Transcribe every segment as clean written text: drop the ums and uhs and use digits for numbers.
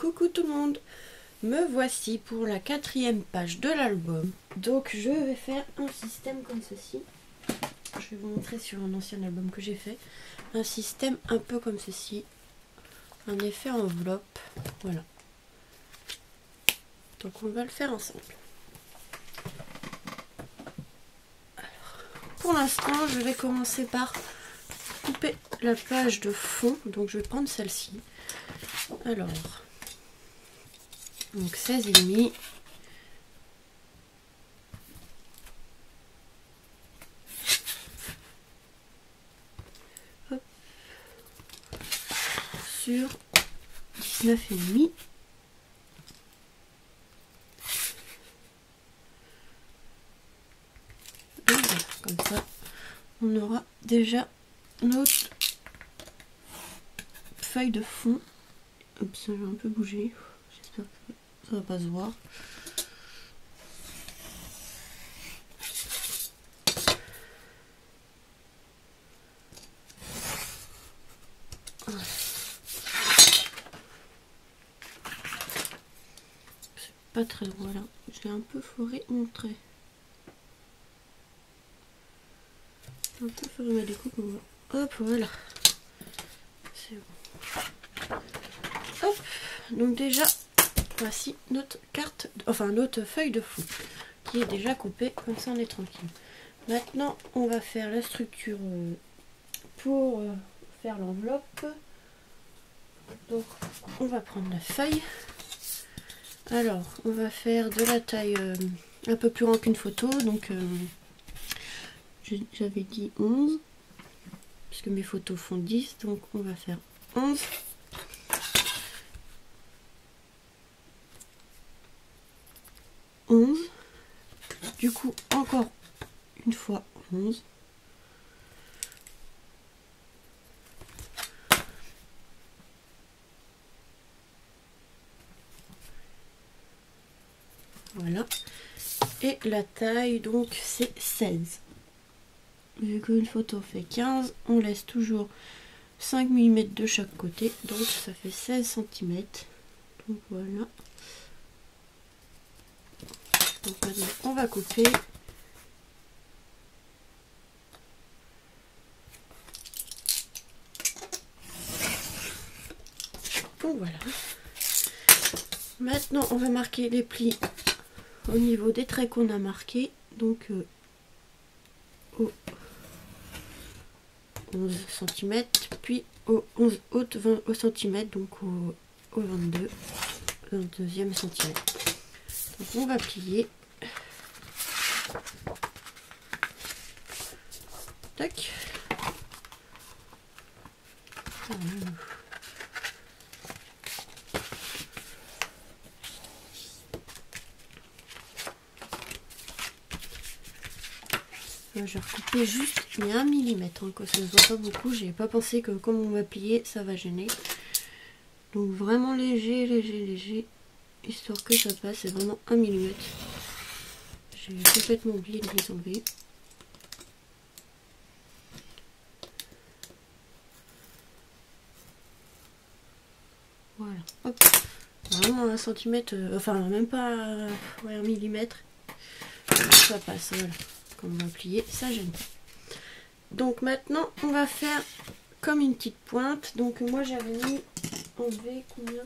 Coucou tout le monde, me voici pour la 4e page de l'album. Donc je vais faire un système comme ceci. Je vais vous montrer sur un ancien album que j'ai fait. Un système un peu comme ceci. Un effet enveloppe. Voilà. Donc on va le faire ensemble. Alors, pour l'instant je vais commencer par couper la page de fond. Donc je vais prendre celle-ci. Alors, donc 16,5. Hop. Sur 19,5. Voilà, comme ça, on aura déjà notre feuille de fond. Oups, j'ai un peu bougé. J'espère que ça va pas se voir. C'est pas très droit là. J'ai un peu foré mon trait. Un peu foré ma découpe. Hop, voilà. C'est bon. Hop. Donc déjà, voici notre carte, enfin notre feuille de fond qui est déjà coupée, comme ça on est tranquille. Maintenant on va faire la structure pour faire l'enveloppe. Donc on va prendre la feuille. Alors on va faire de la taille un peu plus grande qu'une photo, donc j'avais dit 11 puisque mes photos font 10, donc on va faire 11. Du coup encore une fois 11. Voilà. Et la taille donc c'est 16. Vu qu'une photo fait 15, on laisse toujours 5 mm de chaque côté, donc ça fait 16 cm. Donc voilà. Donc maintenant on va couper. Donc voilà. Maintenant on va marquer les plis au niveau des traits qu'on a marqués. Donc au 11 cm, puis au 11 haute 20 cm, donc au 22e cm. Donc on va plier. Tac. Je vais recouper juste, mais 1 mm, hein, que ça se voit pas beaucoup. J'ai pas pensé que comme on va plier, ça va gêner. Donc vraiment léger, histoire que ça passe. C'est vraiment 1 mm. J'ai complètement oublié de les enlever. Voilà, hop. Vraiment 1 cm, enfin même pas 1 mm. Ça passe, voilà. Comme on va plier, ça gêne pas. Donc maintenant, on va faire comme une petite pointe. Donc moi j'avais mis enlevé combien?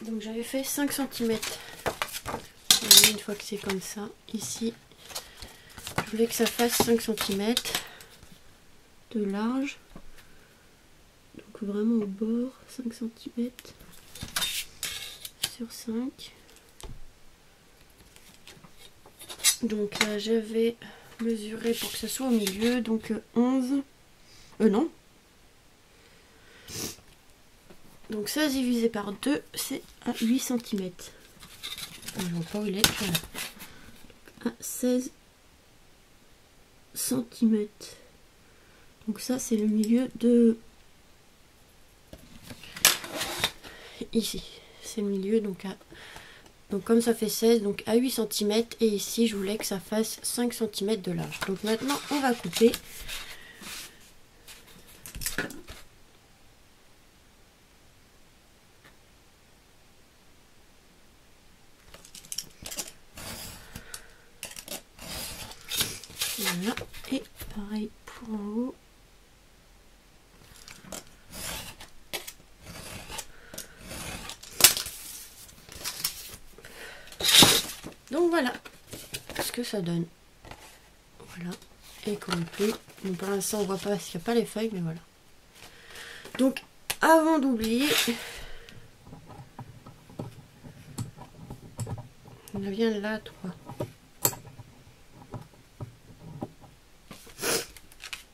Donc j'avais fait 5 cm. Une fois que c'est comme ça, ici, je voulais que ça fasse 5 cm de large. Donc vraiment au bord, 5 cm sur 5. Donc là j'avais mesuré pour que ce soit au milieu, donc 11, non. Donc 16 divisé par 2, c'est à 8 cm. Je ne vois pas où il est, voilà. À 16 cm. Donc ça c'est le milieu de... Ici, c'est le milieu, donc à... Donc comme ça fait 16, donc à 8 cm, et ici je voulais que ça fasse 5 cm de large. Donc maintenant on va couper. voilà ce que ça donne. Voilà. Et comme plus. Donc pour l'instant on voit pas parce qu'il n'y a pas les feuilles, mais voilà. Donc avant d'oublier, on vient là, toi.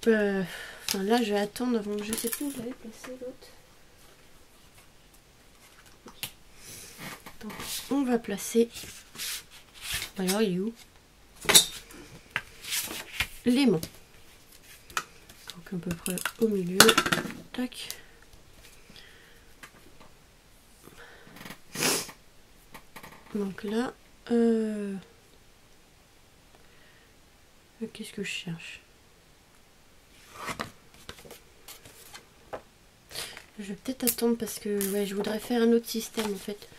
Enfin là je vais attendre avant que je sais plus où j'avais placé l'autre. Donc on va placer. Alors il est où? L'aimant. Donc à peu près au milieu. Tac. Donc là, qu'est-ce que je cherche? Je vais peut-être attendre parce que ouais, je voudrais faire un autre système en fait.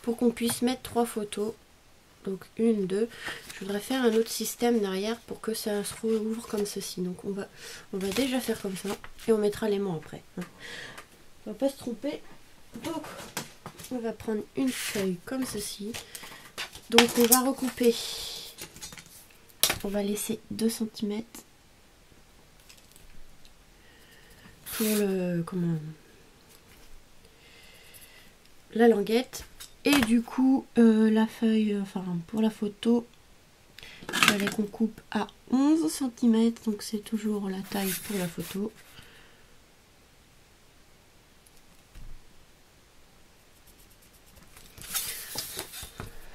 Pour qu'on puisse mettre 3 photos. Donc 1, 2. Je voudrais faire un autre système derrière pour que ça se rouvre comme ceci. Donc on va déjà faire comme ça. Et on mettra l'aimant après. On va pas se tromper. Donc on va prendre une feuille comme ceci. Donc on va recouper. On va laisser 2 cm pour le la languette. Et du coup la feuille, enfin pour la photo, il fallait qu'on coupe à 11 cm. Donc c'est toujours la taille pour la photo.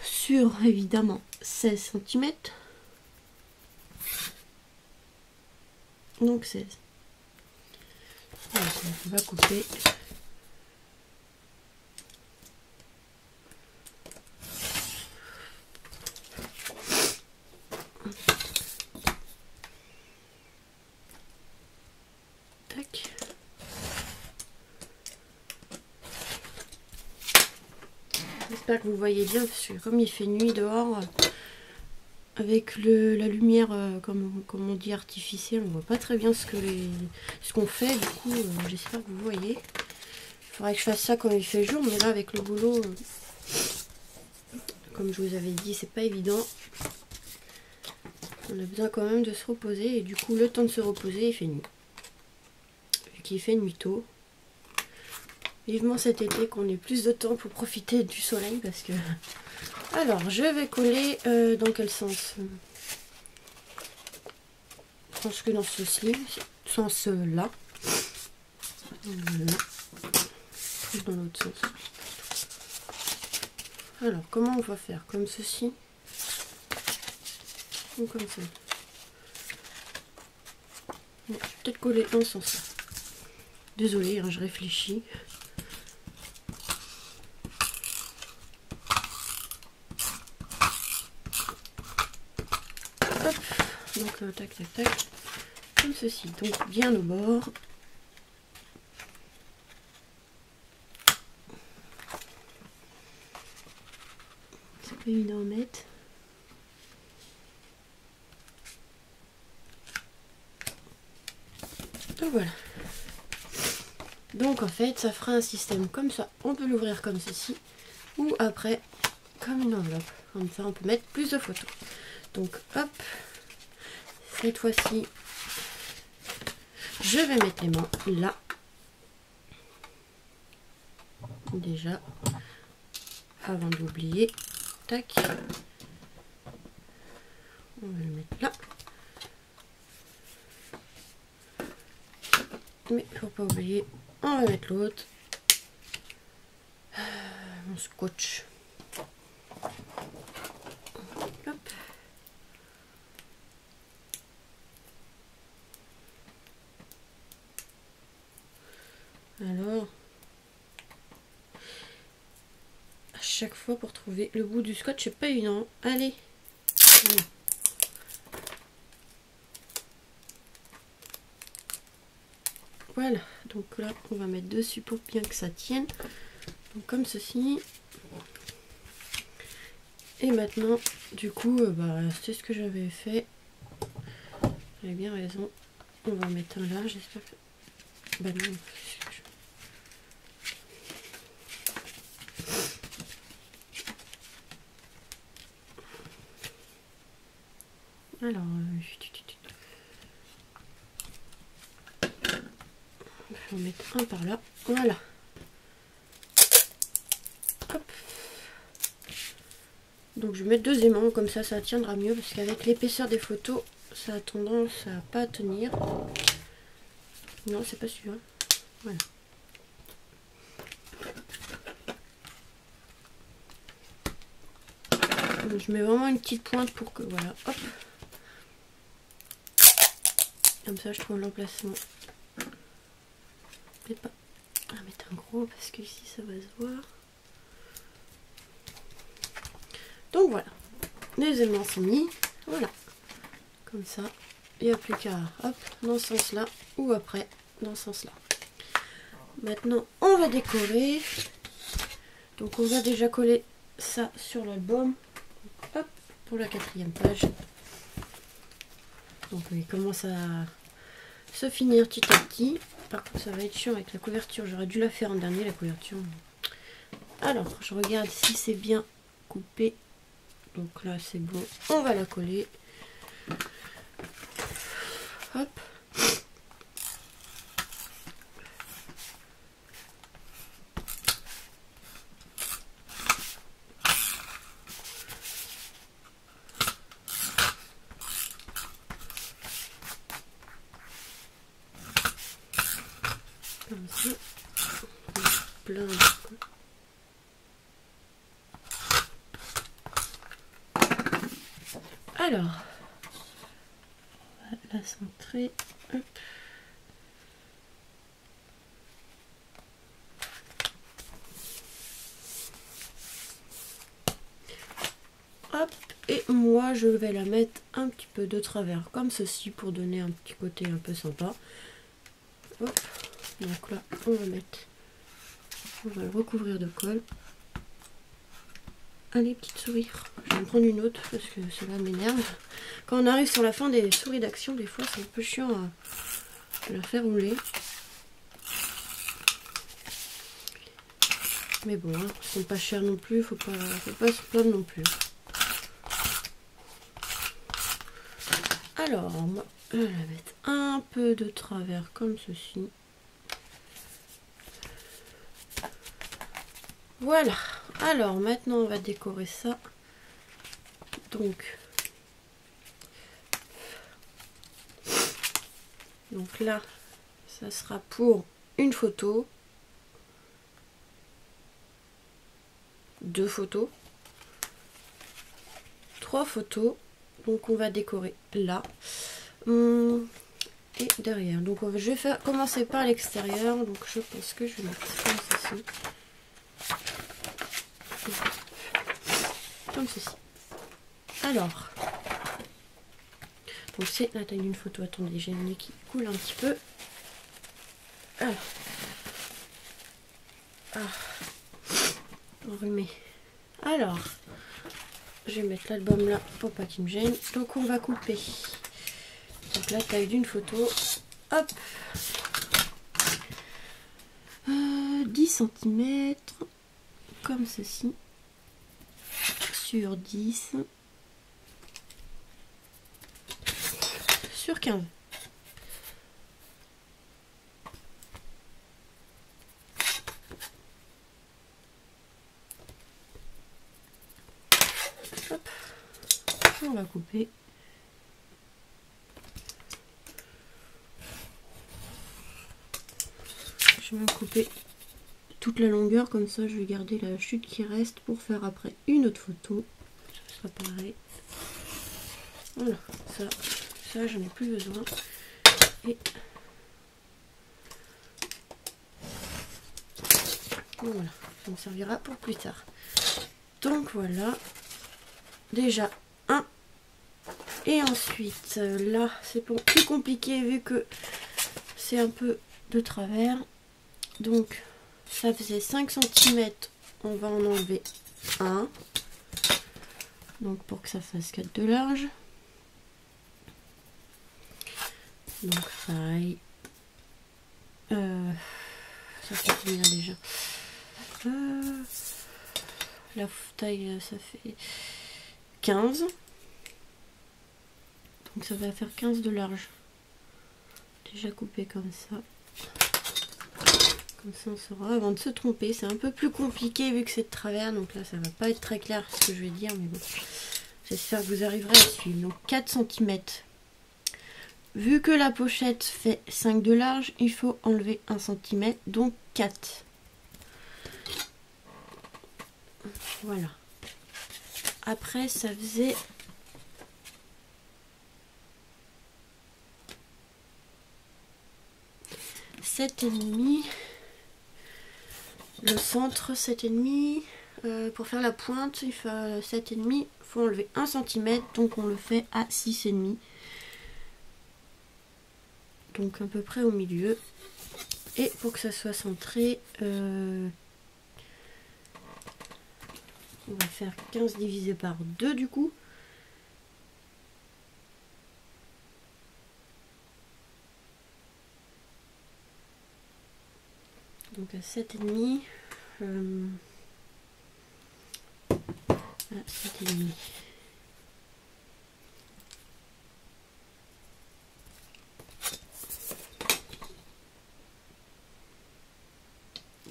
Sur évidemment 16 cm. Donc 16. Donc, on va couper. Tac. J'espère que vous voyez bien parce que comme il fait nuit dehors, avec la lumière comme on dit artificielle, on voit pas très bien ce qu'on fait. Du coup j'espère que vous voyez. Il faudrait que je fasse ça quand il fait jour, mais là avec le boulot, comme je vous avais dit, c'est pas évident. On a besoin quand même de se reposer et du coup le temps de se reposer il fait nuit. Vu qu'il fait nuit tôt. Vivement cet été qu'on ait plus de temps pour profiter du soleil parce que... Alors je vais coller dans quel sens? Je pense que dans ceci, sens là. Voilà. Dans l'autre sens. Alors comment on va faire? Comme ceci ou comme ça? Bon, je vais peut-être coller dans ce sens là. Désolée, hein, je réfléchis. Hop. Donc tac tac tac. Comme ceci. Donc bien au bord. C'est pas évident à mettre. Donc voilà. Donc en fait ça fera un système comme ça. On peut l'ouvrir comme ceci. Ou après comme une enveloppe. Comme ça on peut mettre plus de photos. Donc hop. Cette fois-ci je vais mettre les mains là. Déjà. Avant d'oublier. Tac. On va le mettre là. Mais faut pas oublier, on va mettre l'autre. Mon scotch. Hop. Alors, à chaque fois pour trouver le bout du scotch, c'est pas évident. Allez. Voilà. Voilà, donc là on va mettre dessus pour bien que ça tienne. Donc comme ceci. Et maintenant, du coup, c'est ce que j'avais fait. J'avais bien raison. On va en mettre un là, j'espère que... Bah non. Alors, je vais en mettre un par là. Voilà. Hop. Donc je vais mettre 2 aimants, comme ça tiendra mieux, parce qu'avec l'épaisseur des photos, ça a tendance à pas tenir. Non, c'est pas sûr. Voilà. Donc, je mets vraiment une petite pointe pour que, voilà, hop. Comme ça, je trouve l'emplacement. Peut-être pas. On va mettre un gros, parce que ici, ça va se voir. Donc voilà. Les aimants sont mis. Voilà. Comme ça. Il n'y a plus qu'à, hop, dans ce sens-là, ou après, dans ce sens-là. Maintenant, on va décorer. Donc, on va déjà coller ça sur l'album. Hop, pour la 4e page. Donc, il commence à se finir petit à petit. Par contre, ça va être chiant avec la couverture. J'aurais dû la faire en dernier, la couverture. Alors, je regarde si c'est bien coupé. Donc là, c'est bon. On va la coller. Hop. Comme ça. Plein. Alors, on va la centrer. Hop. Hop, et moi je vais la mettre un petit peu de travers comme ceci pour donner un petit côté un peu sympa. Hop, donc là on va le recouvrir de colle. Allez, petite souris, je vais en prendre une autre parce que cela m'énerve. Quand on arrive sur la fin des souris d'action, des fois c'est un peu chiant à la faire rouler. Mais bon, hein, ils sont pas chers non plus, faut pas se plaindre non plus. Alors, moi, je vais la mettre un peu de travers comme ceci. Voilà. Alors, maintenant, on va décorer ça. Donc là, ça sera pour une photo, 2 photos, 3 photos. Donc, on va décorer là. Et derrière. Donc je vais commencer par l'extérieur. Donc je pense que je vais mettre comme ceci. Comme ceci. Alors. Donc c'est la taille d'une photo. Attendez, j'ai le nez qui coule un petit peu. Alors. Enrhumé. Alors. Je vais mettre l'album là pour pas qu'il me gêne. Donc on va couper. Donc la taille d'une photo. Hop. 10 cm. Comme ceci. Sur 10. Sur 15. Hop. On va couper. Je vais couper toute la longueur, comme ça je vais garder la chute qui reste pour faire après une autre photo. Ce sera pareil. Voilà, ça j'en ai plus besoin. Et voilà, ça me servira pour plus tard. Donc voilà, déjà un. Et ensuite, là c'est plus compliqué vu que c'est un peu de travers. Donc ça faisait 5 cm, on va en enlever un. Donc pour que ça fasse 4 de large. Donc pareil. Ça fait combien déjà? La taille, ça fait 15. Donc ça va faire 15 de large. Déjà coupé comme ça. Comme ça on saura avant de se tromper. C'est un peu plus compliqué vu que c'est de travers. Donc là ça va pas être très clair ce que je vais dire. Mais bon, j'espère que vous arriverez à suivre. Donc 4 cm. Vu que la pochette fait 5 de large, il faut enlever 1 cm. Donc 4. Voilà. Après ça faisait... et demi. Le centre 7,5. Pour faire la pointe, il fait 7,5. Il faut enlever 1 cm. Donc on le fait à 6,5. Donc à peu près au milieu. Et pour que ça soit centré, on va faire 15 divisé par 2 du coup. Donc à 7,5. À 7,5.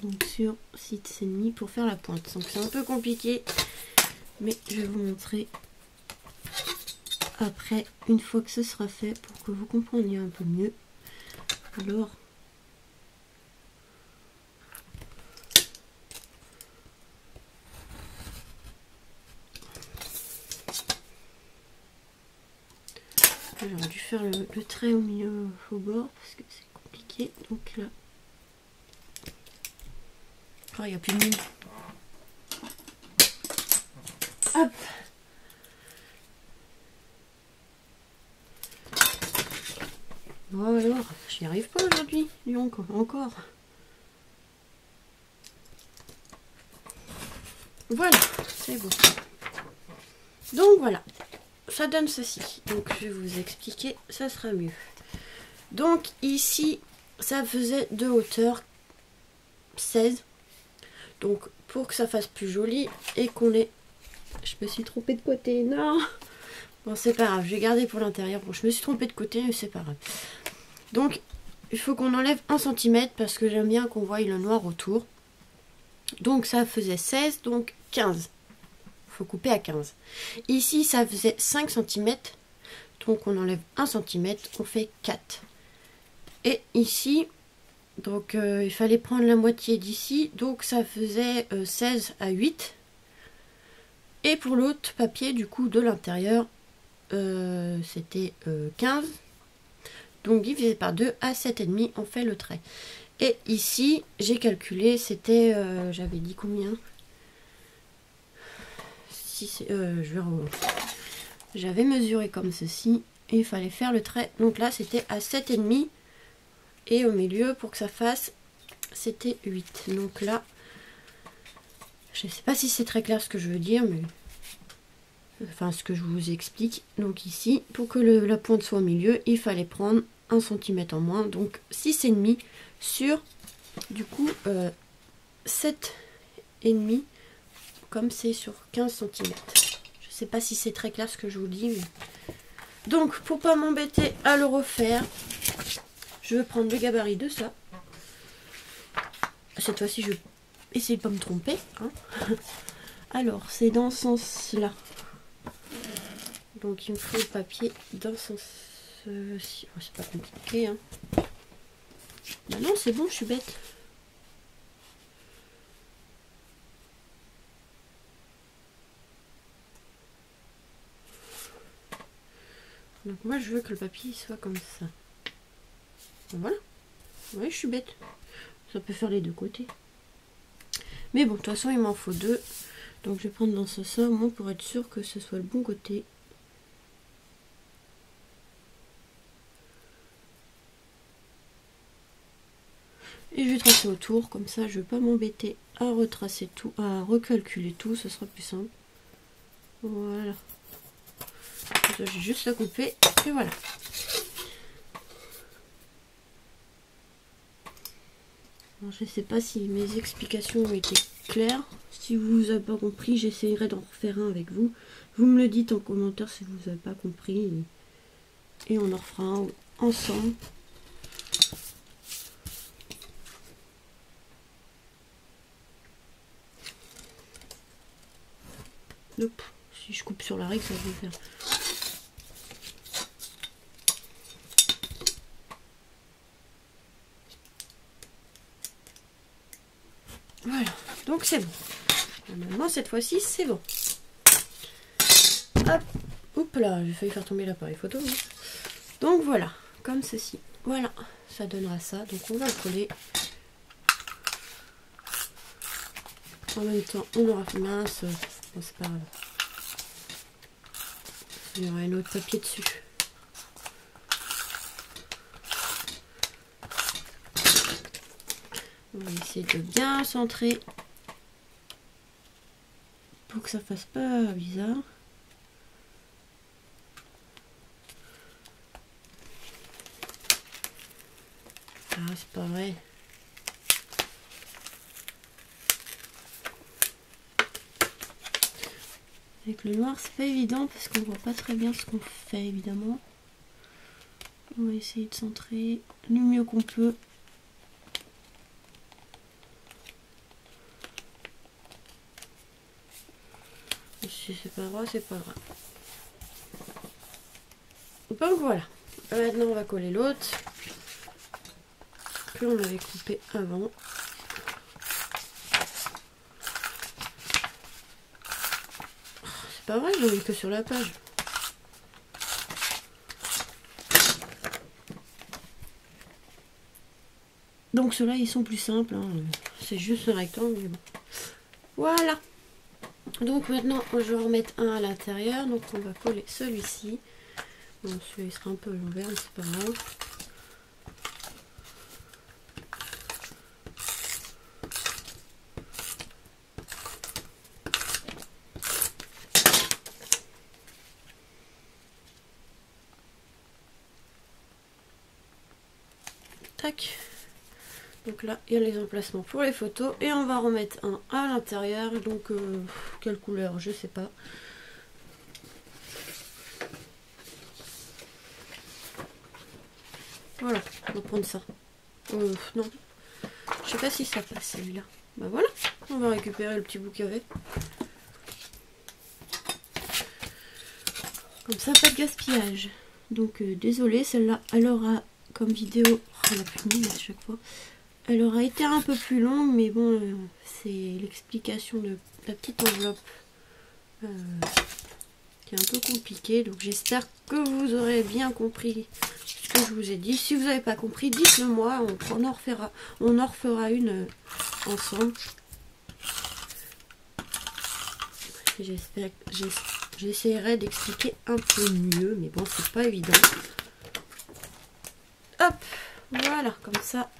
Donc sur 6,5 pour faire la pointe. Donc c'est un peu compliqué, mais je vais vous montrer après, une fois que ce sera fait, pour que vous compreniez un peu mieux. Alors, j'aurais dû faire le trait au milieu, au bord, parce que c'est compliqué. Donc là, oh, il n'y a plus de mine. Hop. Bon alors, j'y arrive pas aujourd'hui, donc encore. Voilà, c'est beau. Donc voilà, ça donne ceci. Donc je vais vous expliquer, ça sera mieux. Donc ici, ça faisait de hauteur 16. Donc pour que ça fasse plus joli et qu'on ait... Je me suis trompée de côté, non. Bon c'est pas grave, je vais garder pour l'intérieur. Bon je me suis trompée de côté mais c'est pas grave. Donc il faut qu'on enlève 1 cm parce que j'aime bien qu'on voie le noir autour. Donc ça faisait 16, donc 15. Il faut couper à 15. Ici ça faisait 5 cm. Donc on enlève 1 cm, on fait 4. Et ici, donc il fallait prendre la moitié d'ici. Donc ça faisait 16 à 8. Et pour l'autre papier du coup de l'intérieur, c'était 15. Donc divisé par 2 à 7,5, on fait le trait. Et ici, j'ai calculé, c'était, j'avais dit combien? J'avais mesuré comme ceci, et il fallait faire le trait. Donc là, c'était à 7,5, et au milieu, pour que ça fasse, c'était 8. Donc là, je ne sais pas si c'est très clair ce que je veux dire, mais... Enfin, ce que je vous explique. Donc ici, pour que la pointe soit au milieu, il fallait prendre 1 cm en moins, donc 6,5 sur, du coup, 7,5, comme c'est sur 15 cm. Je sais pas si c'est très clair ce que je vous dis, mais... Donc, pour pas m'embêter à le refaire, je vais prendre le gabarit de ça. Cette fois-ci, je vais essayer de pas me tromper. Hein. Alors, c'est dans ce sens-là. Donc, il me faut le papier dans ce sens... Oh, c'est pas compliqué, hein. Bah non, c'est bon, je suis bête. Donc moi, je veux que le papier soit comme ça. Voilà. Ouais, je suis bête. Ça peut faire les deux côtés. Mais bon, de toute façon, il m'en faut 2. Donc je vais prendre dans ce sens, moi, pour être sûr que ce soit le bon côté. Et je vais tracer autour, comme ça je ne vais pas m'embêter à retracer tout, à recalculer tout, ce sera plus simple. Voilà. J'ai juste à couper et voilà. Alors, je ne sais pas si mes explications ont été claires. Si vous n'avez pas compris, j'essaierai d'en refaire un avec vous. Vous me le dites en commentaire si vous n'avez pas compris. et on en refera un ensemble. Hop. Si je coupe sur la règle, ça va faire. Voilà, donc c'est bon. Normalement, cette fois-ci, c'est bon. Hop, oups là, j'ai failli faire tomber l'appareil photo. Hein. Donc voilà, comme ceci. Voilà, ça donnera ça. Donc on va le coller. En même temps, on aura fait mince. Bon, c'est pas grave. Il y aura un autre papier dessus. On va essayer de bien centrer pour que ça fasse pas bizarre. Ah, c'est pas vrai. Avec le noir, c'est pas évident parce qu'on voit pas très bien ce qu'on fait, évidemment. On va essayer de centrer du mieux qu'on peut. Et si c'est pas droit, c'est pas grave. Donc voilà. Maintenant, on va coller l'autre que on avait coupé avant. C'est pas vrai, j'en ai que sur la page. Donc ceux-là, ils sont plus simples. Hein. C'est juste un rectangle, mais bon. Voilà. Donc maintenant, je vais en remettre un à l'intérieur. Donc on va coller celui-ci. Bon, celui-là, il sera un peu l'envers, mais c'est pas grave. Tac. Donc là, il y a les emplacements pour les photos. Et on va remettre un à l'intérieur. Donc, quelle couleur, je sais pas. Voilà, on va prendre ça. Non, je sais pas si ça passe celui-là. Bah voilà, on va récupérer le petit bout qu'il y avait. Comme ça, pas de gaspillage. Donc, désolée, celle-là, elle aura comme vidéo... Oh, la pluie à chaque fois. Elle aura été un peu plus longue, mais bon, c'est l'explication de la petite enveloppe qui est un peu compliquée. Donc, j'espère que vous aurez bien compris ce que je vous ai dit. Si vous n'avez pas compris, dites-le moi. On en refera une ensemble. J'essaierai d'expliquer un peu mieux, mais bon, c'est pas évident. Hop, voilà, comme ça,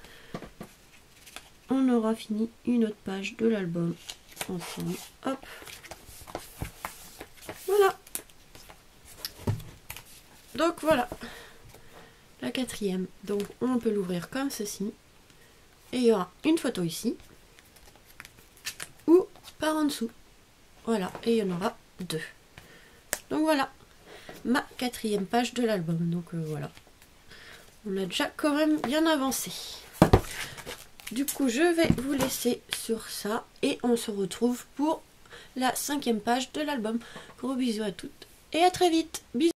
on aura fini une autre page de l'album ensemble. Hop, voilà. Donc voilà, la quatrième. Donc on peut l'ouvrir comme ceci. Et il y aura une photo ici, ou par en dessous. Voilà, et il y en aura deux. Donc voilà, ma quatrième page de l'album. Donc voilà, on a déjà quand même bien avancé. Du coup, je vais vous laisser sur ça et on se retrouve pour la 5e page de l'album. Gros bisous à toutes et à très vite. Bisous.